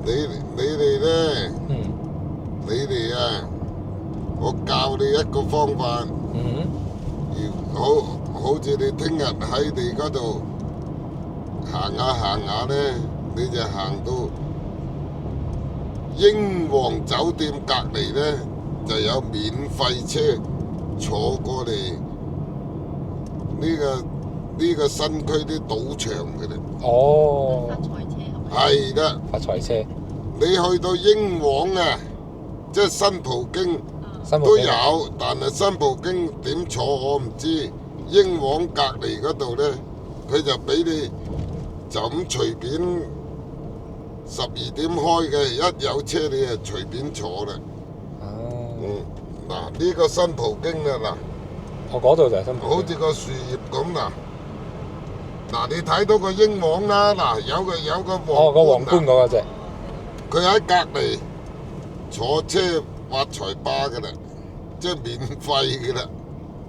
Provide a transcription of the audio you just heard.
你哋咧，你哋啊，我教你一個方法，好似你聽日喺你嗰度行下咧，你就行到英皇酒店隔離咧，就有免費車坐過嚟呢個新區啲賭場嘅咧。哦，發財車係啦，發財車，你去到英皇啊，即係新葡京新葡京都有，但係新葡京點坐我唔知。英皇隔離嗰度咧，佢就俾你就咁隨便12點開嘅，一有車你就隨便坐啦。嗱呢個新葡京啦，嗱，我嗰度就係新葡京，好似個樹葉咁嗱。嗱你睇到個英皇啦，嗱有個皇個皇冠嗰個隻，佢喺隔離坐車發財巴嘅啦，即係免費嘅啦。